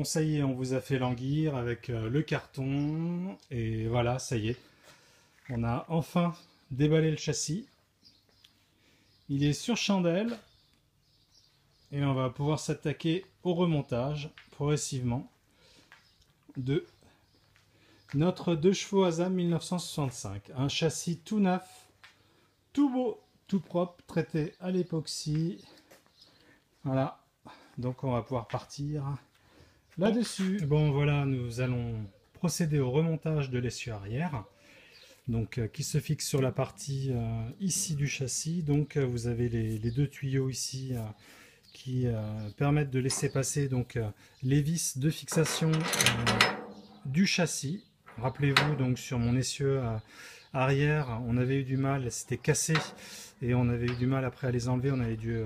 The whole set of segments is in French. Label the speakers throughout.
Speaker 1: ça y est, on vous a fait languir avec le carton. Et voilà, ça y est. On a enfin déballé le châssis. Il est sur chandelle. Et on va pouvoir s'attaquer au remontage progressivement de notre 2 chevaux Asam 1965. Un châssis tout neuf, tout beau, tout propre, traité à l'époxy. Voilà, donc on va pouvoir partir là-dessus. Bon voilà, nous allons procéder au remontage de l'essieu arrière. Donc qui se fixe sur la partie ici du châssis. Donc vous avez les deux tuyaux ici qui permettent de laisser passer donc les vis de fixation du châssis. Rappelez-vous, donc sur mon essieu arrière, on avait eu du mal, c'était cassé et on avait eu du mal après à les enlever. On avait dû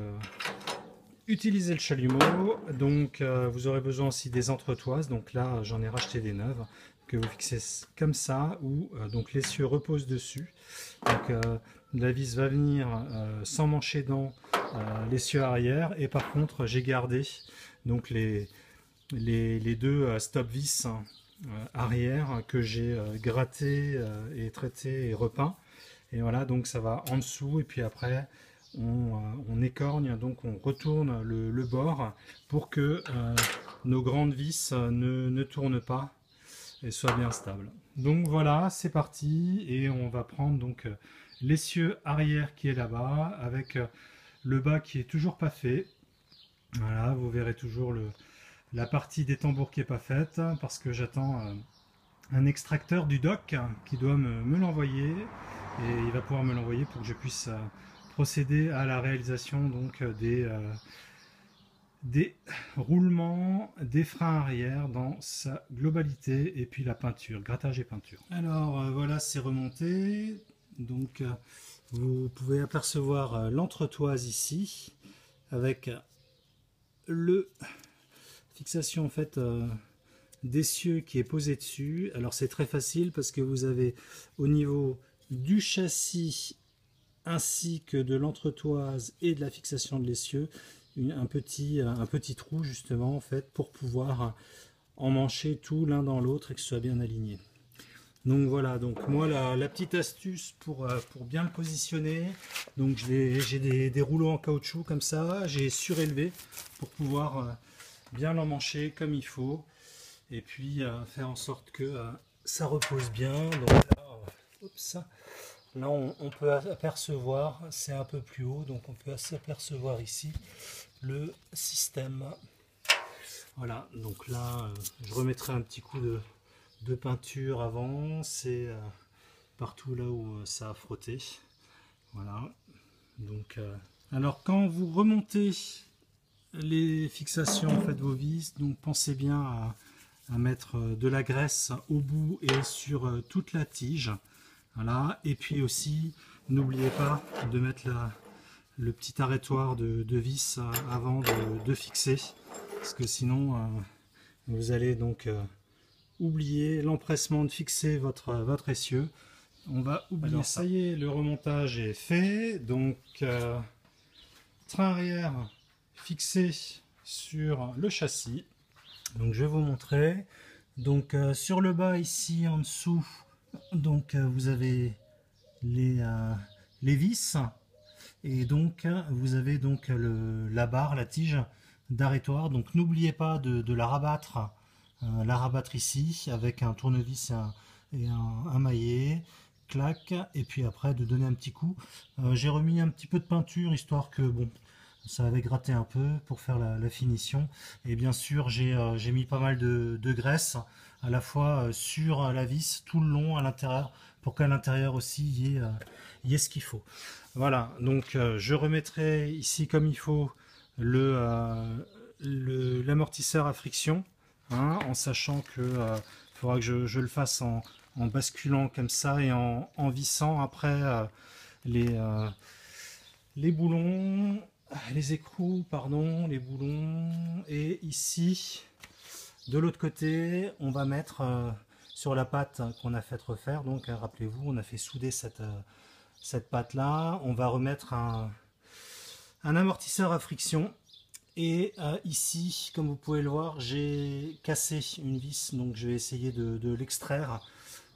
Speaker 1: utiliser le chalumeau. Donc vous aurez besoin aussi des entretoises. Donc là, j'en ai racheté des neuves que vous fixez comme ça, où donc l'essieu repose dessus. Donc la vis va venir sans mancher dans l'essieu arrière, et par contre j'ai gardé donc les deux stop vis arrière que j'ai gratté et traité et repeint. Et voilà, donc ça va en dessous, et puis après on écorne, donc on retourne le bord pour que nos grandes vis ne tournent pas et soient bien stables. Donc voilà, c'est parti, et on va prendre donc l'essieu arrière qui est là-bas avec le bas qui est toujours pas fait. Voilà, vous verrez toujours la partie des tambours qui est pas faite parce que j'attends un extracteur du dock qui doit me l'envoyer, et il va pouvoir me l'envoyer pour que je puisse procéder à la réalisation donc des roulements des freins arrière dans sa globalité, et puis la peinture, grattage et peinture. Alors voilà, c'est remonté. Donc vous pouvez apercevoir l'entretoise ici avec le fixation en fait d'essieu qui est posé dessus. Alors c'est très facile parce que vous avez au niveau du châssis ainsi que de l'entretoise et de la fixation de l'essieu un petit trou justement en fait pour pouvoir emmancher tout l'un dans l'autre et que ce soit bien aligné. Donc voilà, donc moi la petite astuce pour bien le positionner, donc j'ai des rouleaux en caoutchouc comme ça, j'ai surélevé pour pouvoir bien l'emmancher comme il faut, et puis faire en sorte que ça repose bien. Donc là, on peut apercevoir, c'est un peu plus haut, donc on peut apercevoir ici le système. Voilà, donc là je remettrai un petit coup de peinture avant, c'est partout là où ça a frotté. Voilà, donc alors quand vous remontez les fixations, faites vos vis, donc pensez bien à mettre de la graisse au bout et sur toute la tige. Voilà, et puis aussi n'oubliez pas de mettre le petit arrêtoir de vis avant de fixer, parce que sinon vous allez donc oublier l'empressement de fixer votre essieu. On va oublier. Alors, ça y est, le remontage est fait. Donc train arrière fixé sur le châssis. Donc je vais vous montrer. Donc sur le bas ici en dessous, donc vous avez les vis, et donc vous avez donc la barre, la tige d'arrêtoir. Donc n'oubliez pas de la rabattre ici avec un tournevis et un maillet, clac, et puis après de donner un petit coup. J'ai remis un petit peu de peinture histoire que bon, ça avait gratté un peu pour faire la finition, et bien sûr j'ai mis pas mal de graisse à la fois sur la vis tout le long à l'intérieur, pour qu'à l'intérieur aussi il y ait ce qu'il faut. Voilà, donc je remettrai ici comme il faut l'amortisseur à friction, hein, en sachant que faudra que je le fasse en basculant comme ça et en vissant après les boulons, les écrous, pardon, les boulons. Et ici, de l'autre côté, on va mettre sur la pâte qu'on a fait refaire. Donc, rappelez-vous, on a fait souder cette pâte-là. On va remettre un amortisseur à friction Et ici, comme vous pouvez le voir, j'ai cassé une vis, donc je vais essayer de l'extraire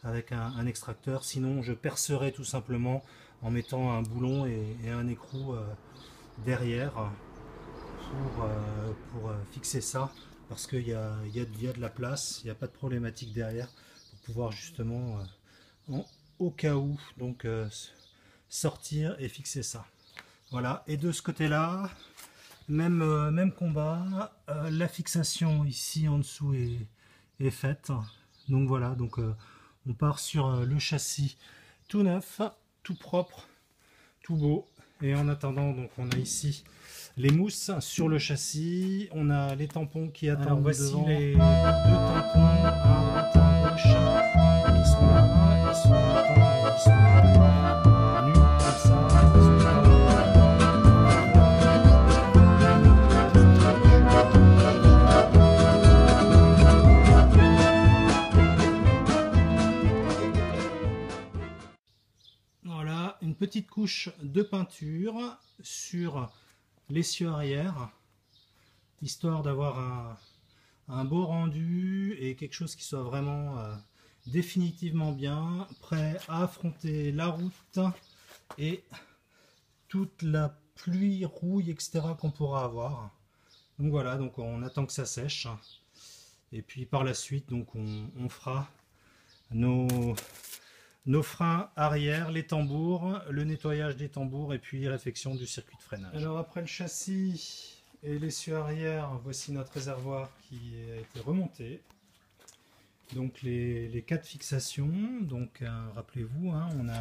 Speaker 1: avec un extracteur. Sinon, je percerai tout simplement en mettant un boulon et un écrou derrière pour fixer ça, parce qu'il y a de la place, il n'y a pas de problématique derrière pour pouvoir justement, au cas où, donc sortir et fixer ça. Voilà, et de ce côté-là, même combat, la fixation ici en dessous est faite. Donc voilà, donc on part sur le châssis tout neuf, tout propre, tout beau. Et en attendant, donc on a ici les mousses sur le châssis, on a les tampons qui attendent. Alors voici devant. Les deux tampons à droite à gauche qui sont là, ils sont là, ils sont là, nus comme ça, ils sont là. Voilà, une petite couche de peinture sur l'essieu arrière, histoire d'avoir un beau rendu et quelque chose qui soit vraiment définitivement bien, prêt à affronter la route et toute la pluie, rouille, etc. qu'on pourra avoir. Donc voilà, donc on attend que ça sèche. Et puis par la suite, donc on fera nos freins arrière, les tambours, le nettoyage des tambours et puis réfection du circuit de freinage. Alors après le châssis et l'essieu arrière, voici notre réservoir qui a été remonté. Donc les 4 fixations, donc rappelez-vous, hein, on a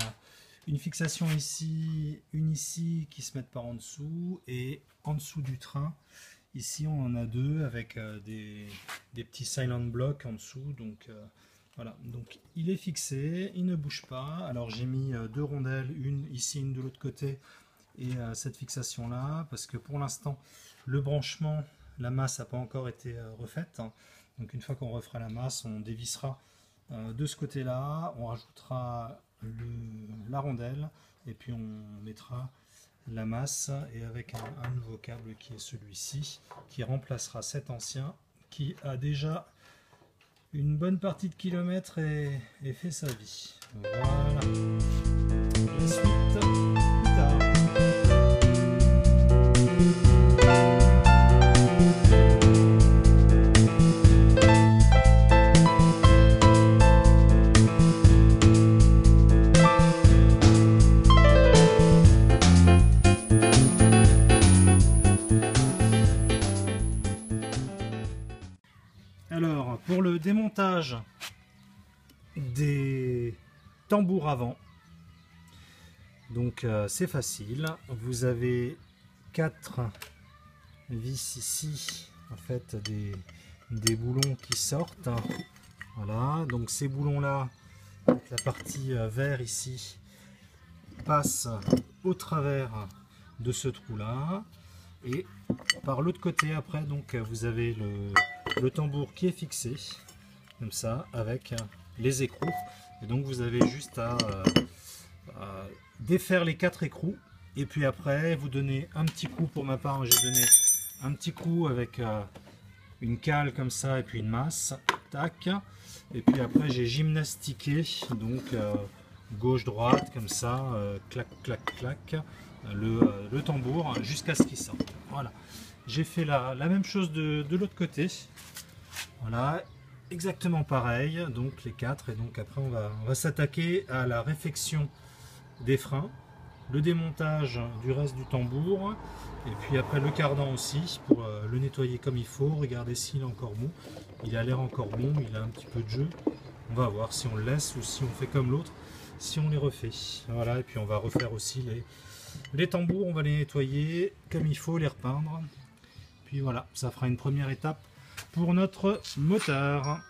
Speaker 1: une fixation ici, une ici qui se mettent par en dessous et en dessous du train. Ici on en a 2 avec des petits silent blocks en dessous, donc voilà, donc il est fixé, il ne bouge pas. Alors j'ai mis 2 rondelles, une ici, une de l'autre côté, et cette fixation là, parce que pour l'instant le branchement, la masse n'a pas encore été refaite. Donc une fois qu'on refera la masse, on dévissera de ce côté là, on rajoutera la rondelle, et puis on mettra la masse, et avec un nouveau câble qui est celui-ci, qui remplacera cet ancien, qui a déjà une bonne partie de kilomètres et fait sa vie. Voilà. La suite plus tard. Alors, pour le démontage des tambours avant, donc c'est facile. Vous avez 4 vis ici, en fait des boulons qui sortent. Voilà, donc ces boulons là, la partie vert ici, passe au travers de ce trou là, et par l'autre côté après, donc vous avez le tambour qui est fixé comme ça avec les écrous, et donc vous avez juste à défaire les 4 écrous, et puis après vous donnez un petit coup. Pour ma part, j'ai donné un petit coup avec une cale comme ça et puis une masse, tac, et puis après j'ai gymnastiqué, donc gauche droite comme ça, clac clac clac, le tambour jusqu'à ce qu'il sorte. Voilà, j'ai fait la même chose de l'autre côté. Voilà, exactement pareil, donc les 4, et donc après on va s'attaquer à la réfection des freins, le démontage du reste du tambour, et puis après le cardan aussi pour le nettoyer comme il faut. Regardez s'il est encore mou, il a l'air encore bon, il a un petit peu de jeu. On va voir si on le laisse ou si on fait comme l'autre, si on les refait. Voilà, et puis on va refaire aussi les tambours, on va les nettoyer comme il faut, les repeindre. Puis voilà, ça fera une première étape pour notre moteur.